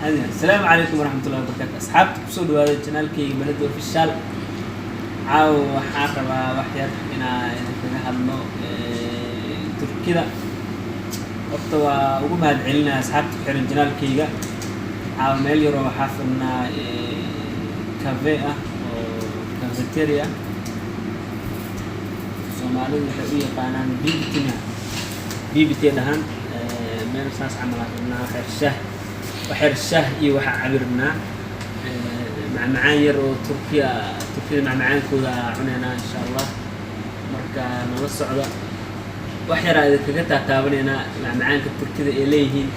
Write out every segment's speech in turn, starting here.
السلام عليكم ورحمة الله وبركاته أصحابتي كسود هذا القناة كي بلد اوفيشال عاو حاربا وحيات إنا كنا هادلو تركيا وقتها ugu mahad celinaa asxaabta ku xiran janaalkayga caawa meel yar oo waxaa fadhnaa cafe ah oo cafeteria Soomaalidu waxay u yaqaanaan bibite dhahan meel saas camal ah fadhnaa waxyar shaah iyo waxa cabirnaa macmacaan yar oo Turkiya macmacaankooda cunaynaa insha Allah marka nala socda waxyar ay kaga taataabanayna macmacaanka Turkida ee leeyihiin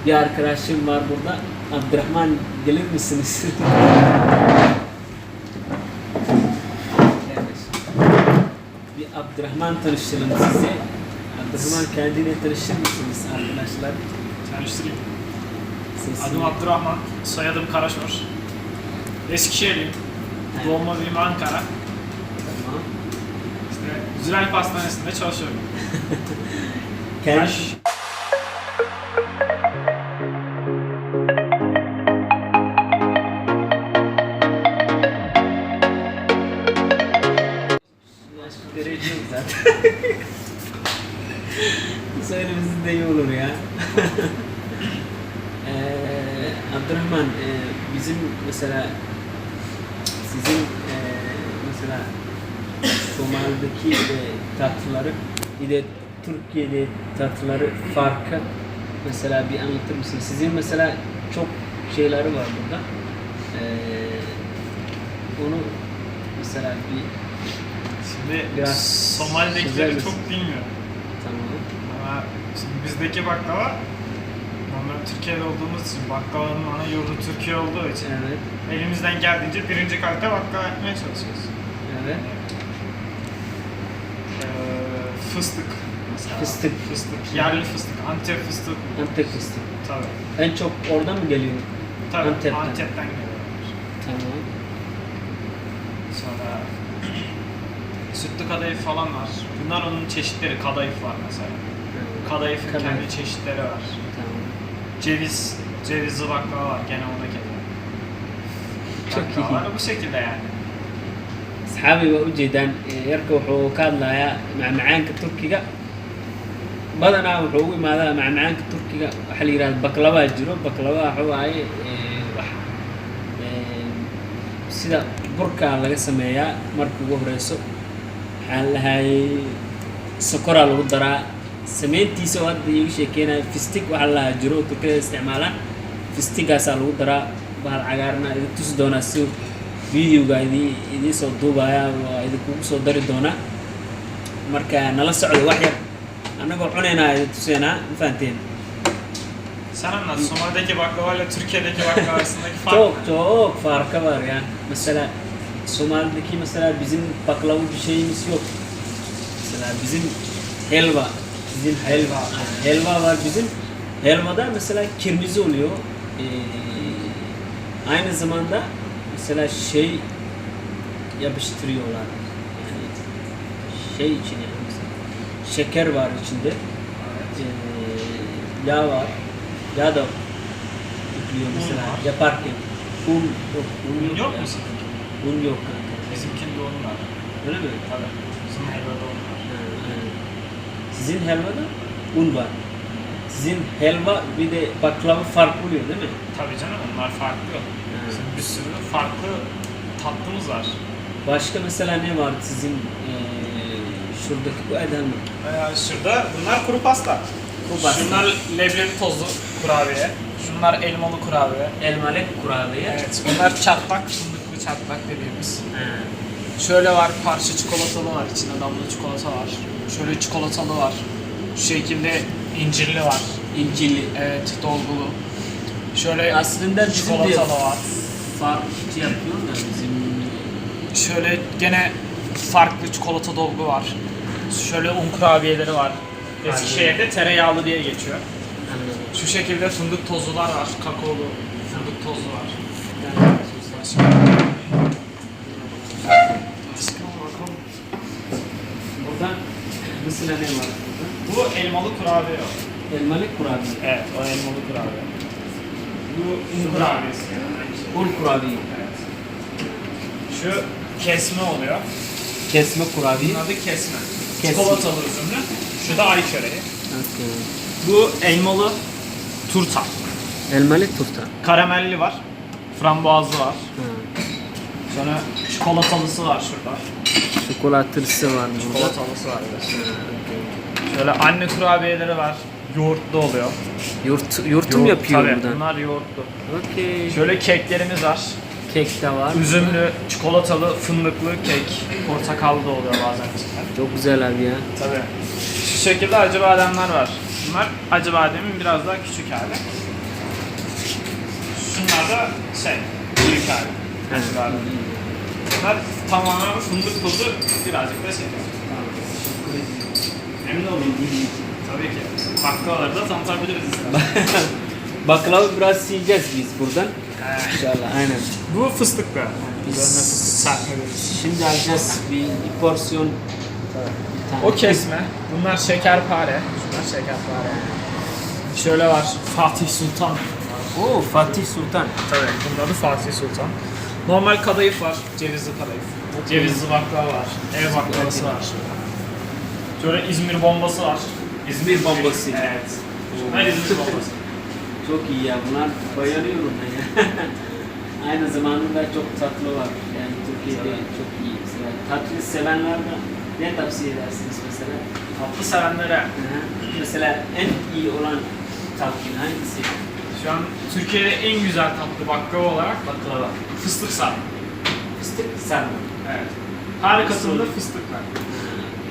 diyaar karaashin marburda Abdurrahman Galil misnis bi Abdurrahman tanıştırın size Abdurrahman kendine tanıştırır mısınız arkadaşlar? Tanıştırayım. Adım Abdurrahman, soyadım Karaşor. Eskişehirliyim. Doğma büyüme Ankara. Tamam. İşte Züralp Hastanesi'nde çalışıyorum. Kendi derece yok zaten. Bu söylemesi de iyi olur ya. Abdurrahman, bizim mesela sizin mesela Somali'deki tatlıları bir de Türkiye'de tatlıları farkı mesela bir anlatır mısın? Sizin mesela çok şeyleri var burada. Onu mesela bir Şimdi biraz Somali'dekileri çok bilmiyorum. Tamam. Ama şimdi bizdeki baklava normal Türkiye'de olduğumuz için baklavanın ana yurdu Türkiye olduğu için Evet. elimizden geldiğince birinci kalite baklava yapmaya çalışıyoruz. Evet. Fıstık mesela. Fıstık. Yerli fıstık. Antep fıstık. Antep fıstık. Tabii. En çok oradan mı geliyor? Tabii. Antep'ten. Antep'ten geliyor. Tamam. Sonra sütlü kadayıf falan var. Bunlar onun çeşitleri. Kadayıf var mesela. Kadayıfın kendi çeşitleri var. Tamam. Cevizli baklava var. Gene onda geliyor. Çok iyi. Baklavalar bu şekilde yani. Asxaabi waa ujeedaan yarka wuxuu ka hadlayaa macmacaanka Turkiga badanaa wuxuu ugu imaadaa macmacaanka Turkiga waxa la yiraahdo baklava jiro baklava waxa waaye wax sida burka laga sameeyaa marka ugu horeyso waxaan lahaayay sokora lagu daraa sameyntiisa oo hadda iigu sheekeynaya fistig waxa la jiro Turkida isticmaalaan fistigaas lagu daraa bahal cagaarna idin tusi doonaa si videoga idin soo duubaya oo idin kugu soo dari doona marka nala socdo wax yar anagoo cunayna idin tusinaa ma fahanteen Sen anlat. Somali'deki baklava ile Türkiye'deki baklava arasındaki fark. çok farkı var ya. Mesela Somali'deki mesela bizim baklava bir şeyimiz yok. Mesela bizim helva. Helva var bizim. Helvada mesela kırmızı oluyor. Aynı zamanda mesela şey yapıştırıyorlar. Yani şey içine mesela şeker var içinde. Yağ var. Yağ da yüklüyor mesela yaparken. Un Un yok ya. mu? Un yok kanka. Bizimkinde un var. Öyle mi? Tabii. Bizim helvada un var. Sizin helvada un var. Sizin helva bir de baklava farklı oluyor değil mi? Tabii canım onlar farklı. Bizim bir sürü farklı tatlımız var. Başka mesela ne var sizin şuradaki bu eden mi? Şurada bunlar kuru pasta. Şunlar leblebi tozlu kurabiye. Şunlar elmalı kurabiye. Elmalı kurabiye. Evet, bunlar çatlak, fındıklı çatlak dediğimiz. Şöyle var, parça çikolatalı var, içinde damla çikolata var. Şöyle çikolatalı var. Şu şekilde incirli var. İncirli. Evet, dolgulu. Şöyle Aslında çikolatalı var. Farklı yapıyor da bizim. Şöyle gene farklı çikolata dolgu var. Şöyle un kurabiyeleri var. Eskişehir'de tereyağlı diye geçiyor. Şu şekilde fındık tozlular var, kakaolu fındık tozlu var. Burada mesela ne var burada? Bu elmalı kurabiye. Elmalı kurabiye. Evet, o elmalı kurabiye. Bu un kurabiyesi. Un kurabiye. Evet. Şu kesme oluyor. Kesme kurabiye. Bunun adı kesme. Kesme. Çikolatalı üzümlü. Şu da ay çöreği. Okay. Bu elmalı turta. Elmalı turta. Karamelli var. Frambuazlı var. Ha. Sonra çikolatalısı var şurada. Çikolatlısı var burada. Çikolatalısı var burada. Şöyle anne kurabiyeleri var. Yoğurtlu oluyor. Yoğurtum yapıyor tabii, buradan. bunlar yoğurtlu. Okey. Şöyle keklerimiz var. Kek de var. Üzümlü, çikolatalı, fındıklı kek. Portakallı da oluyor bazen içinde. Çok güzel abi ya. Tabii. Şu şekilde acı bademler var. Bunlar acı bademin biraz daha küçük hali. Şunlar da büyük hali. Acı badem. Bunlar tamamen fındık tozu, birazcık da şeker. Emin olun. Tabii ki. Baklavaları da tanıtabiliriz istersen. Baklava biraz yiyeceğiz biz buradan. İnşallah aynen. Bu fıstıklı. Üzerine fıstık serpmeliyiz. Şimdi alacağız bir porsiyon. Bir O tane. kesme. Bunlar şekerpare. Şunlar şekerpare. Şöyle var. Fatih Sultan. Oo, Fatih Sultan. Tabii. Bunun adı Fatih Sultan. Normal kadayıf var. Cevizli kadayıf. Cevizli baklava var. Ev baklavası var. Şöyle İzmir bombası var. İzmir bombası. Evet. Şunlar İzmir bombası. Çok iyi ya, bunlar bayılıyorum ben ya. Aynı zamanda çok tatlı var. Yani Türkiye'de çok iyi. Mesela tatlı sevenler ne tavsiye edersiniz mesela? Tatlı sevenlere. Hı-hı. Mesela en iyi olan tatlı hangisi? Şu an Türkiye'de en güzel tatlı baklava olarak baklava. Fıstık sarma. Fıstık sarma. Evet. Her katında fıstık var.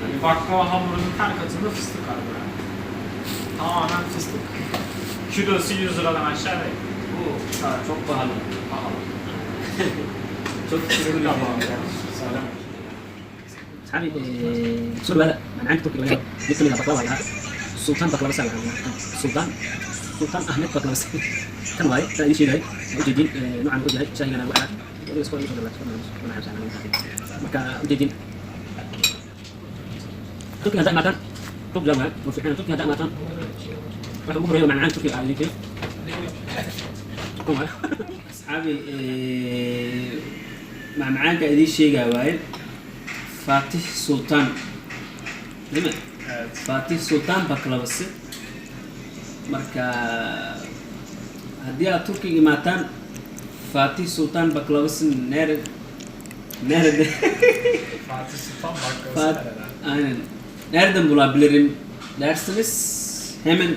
Yani baklava hamurunun her katında fıstık var böyle. Tamamen fıstık. Kilosu 100 liradan aşağı değil. Oo, çok pahalı. Pahalı. çok Fıstık da pahalı. صحابي سوري بقى انا عندي تركي بقى جبت منها بقلاوه عليها سلطان بقلاوه سهله سلطان احمد بقلاوه كان واي ثاني شيء جاي جديد نوعا ما جاي شاي انا واحد يسكون يسكون انا عارف انا مكا جديد تركي هذا مكان تركي جماعه وفي حين تركي هذا مكان راح بكره يوم عن تركي على كيف اصحابي مع معاك هذه الشيء وايد Fatih Sultan, değil mi? Evet. Fatih Sultan baklavası. Marka haddii aad Turkiga imaataan Fatih Sultan baklavası nerede? Fatih Sultan baklavası nereden? Aynen. Nereden bulabilirim dersiniz? Hemen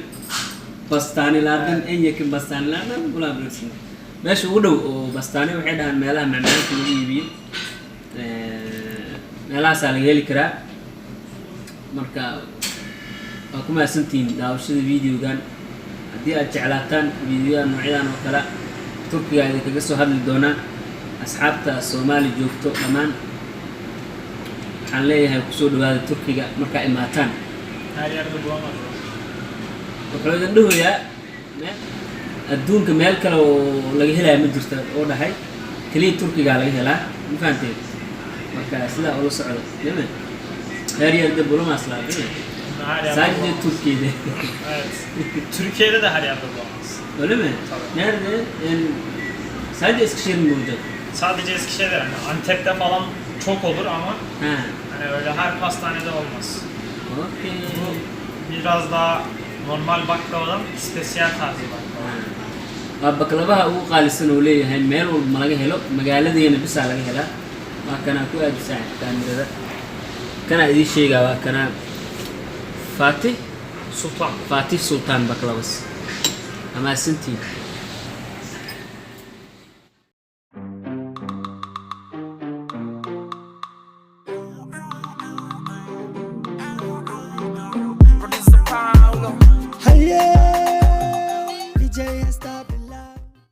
pastanelerden, en yakın pastanelerden bulabilirsiniz. Meesha ugu dhow oo pastane waxay dhahaan meelaha macmacaanka lagu iibiyo. meelahaasaa laga heli karaa. Marka waa ku mahadsantihiin daawashada videogan. haddii aad jeclaataan videoyada noocyadan oo kale Turkiga idinkaga soo hadli doonaa. asxaabta Soomaali joogto dhammaan waxaan leeyahay kusoo dhawaada Turkiga markaa imaataan. Her yerde bulamazsın. wuxuu idin dhahoyaa adduunka meel kale oo laga helaya ma jirto oo dhahay kaliya Turkigaa laga helaa. ma fahanteen? marka sidaa ula socdo değil mi? Her yerde bulamazlar değil mi? Her yerde Sadece bulamazsın. Türkiye'de. Evet. Türkiye'de de her yerde bulamazsın. Öyle mi? Tabii. Nerede? Yani sadece Eskişehir mi bulacak? Sadece Eskişehir'de yani Antep'te falan çok olur ama Ha. hani öyle her pastanede olmaz. Okey. Bu biraz daha normal baklavadan spesiyel tarzı baklava. waa baklavaha ugu qaalisan oo leeyahay meel walba ma laga helo magaaladeena bisaa laga helaa. waa kanaa ku aadisaa kaamirada kanaa idiin sheegaa waa kanaa Fatih Sultan. Sultan baklavası. Ama sinti.